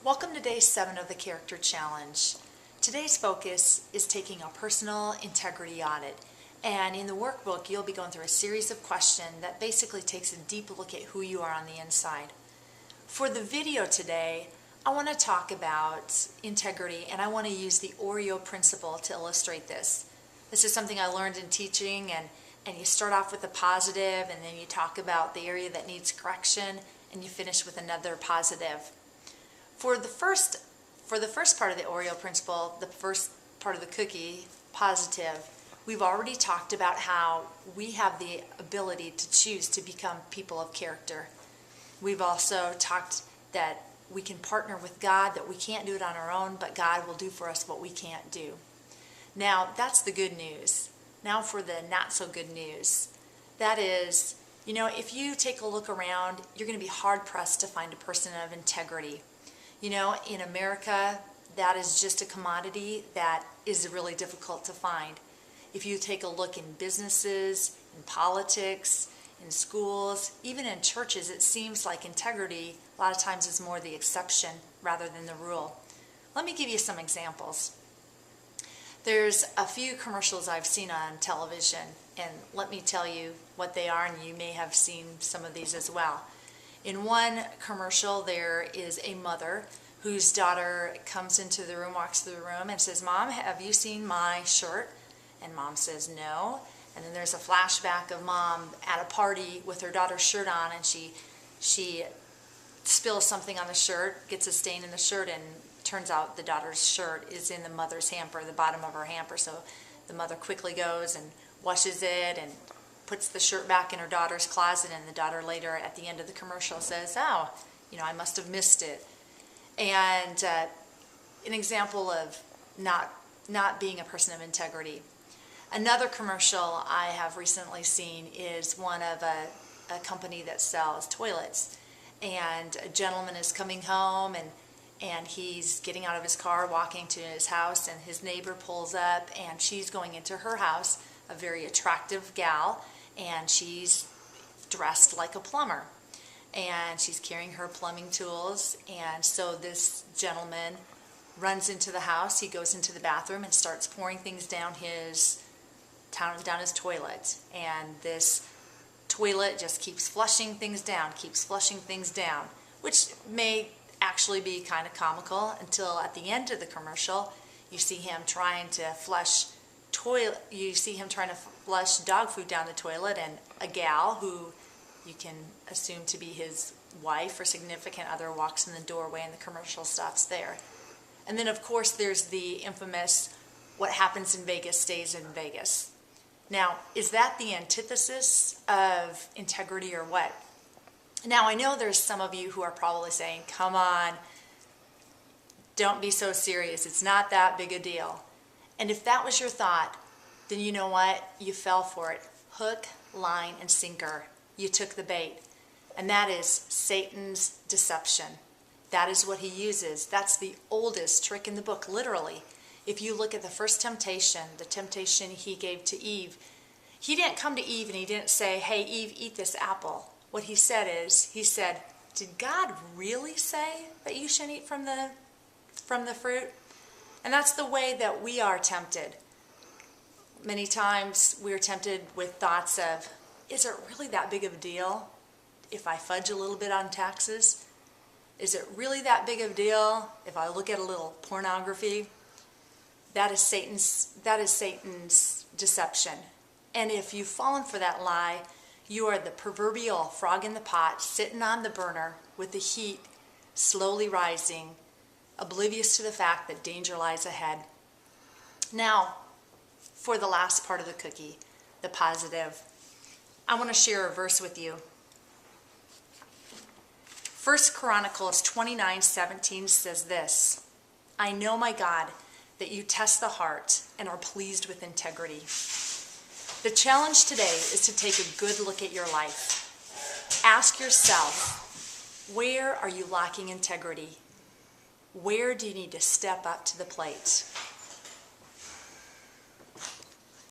Welcome to day 7 of the Character Challenge. Today's focus is taking a personal integrity audit. And in the workbook, you'll be going through a series of questions that basically takes a deep look at who you are on the inside. For the video today, I want to talk about integrity, and I want to use the Oreo principle to illustrate this. This is something I learned in teaching, and you start off with a positive, and then you talk about the area that needs correction, and you finish with another positive. For the first part of the Oreo principle, the first part of the cookie, positive, we've already talked about how we have the ability to choose to become people of character. We've also talked that we can partner with God, that we can't do it on our own, but God will do for us what we can't do. Now, that's the good news. Now for the not so good news. That is, if you take a look around, you're going to be hard-pressed to find a person of integrity. In America, that is just a commodity that is really difficult to find. If you take a look in businesses, in politics, in schools, even in churches, it seems like integrity a lot of times is more the exception rather than the rule. Let me give you some examples. There's a few commercials I've seen on television, and let me tell you what they are, and you may have seen some of these as well. In one commercial, there is a mother whose daughter comes into the room, walks through the room, and says, "Mom, have you seen my shirt?" And Mom says, "No." And then there's a flashback of Mom at a party with her daughter's shirt on, and she spills something on the shirt, gets a stain in the shirt, and turns out the daughter's shirt is in the mother's hamper, the bottom of her hamper. So the mother quickly goes and washes it and puts the shirt back in her daughter's closet, and the daughter later at the end of the commercial says, "Oh, I must have missed it." And an example of not being a person of integrity. Another commercial I have recently seen is one of a company that sells toilets, and a gentleman is coming home, and he's getting out of his car, walking to his house, and his neighbor pulls up, and she's going into her house, a very attractive gal, and she's dressed like a plumber, and she's carrying her plumbing tools. And so this gentleman runs into the house. He goes into the bathroom and starts pouring things down his toilet, and this toilet just keeps flushing things down, which may actually be kind of comical until at the end of the commercial you see him trying to flush dog food down the toilet, and a gal who you can assume to be his wife or significant other walks in the doorway, and the commercial stops there. And then of course there's the infamous "what happens in Vegas stays in Vegas." Now, is that the antithesis of integrity or what? Now, I know there's some of you who are probably saying, "Come on, don't be so serious. It's not that big a deal." And if that was your thought, then you know what? You fell for it. Hook, line, and sinker. You took the bait. And that is Satan's deception. That is what he uses. That's the oldest trick in the book, literally. If you look at the first temptation, the temptation he gave to Eve, he didn't come to Eve and he didn't say, "Hey, Eve, eat this apple." What he said is, he said, "Did God really say that you shouldn't eat from the fruit?" And that's the way that we are tempted. Many times we're tempted with thoughts of, is it really that big of a deal if I fudge a little bit on taxes? Is it really that big of a deal if I look at a little pornography? That is Satan's deception. And if you've fallen for that lie, you are the proverbial frog in the pot, sitting on the burner with the heat slowly rising, oblivious to the fact that danger lies ahead. Now, for the last part of the cookie, the positive, I want to share a verse with you. 1 Chronicles 29:17 says this, "I know, my God, that you test the heart and are pleased with integrity." The challenge today is to take a good look at your life. Ask yourself, where are you lacking integrity? Where do you need to step up to the plate?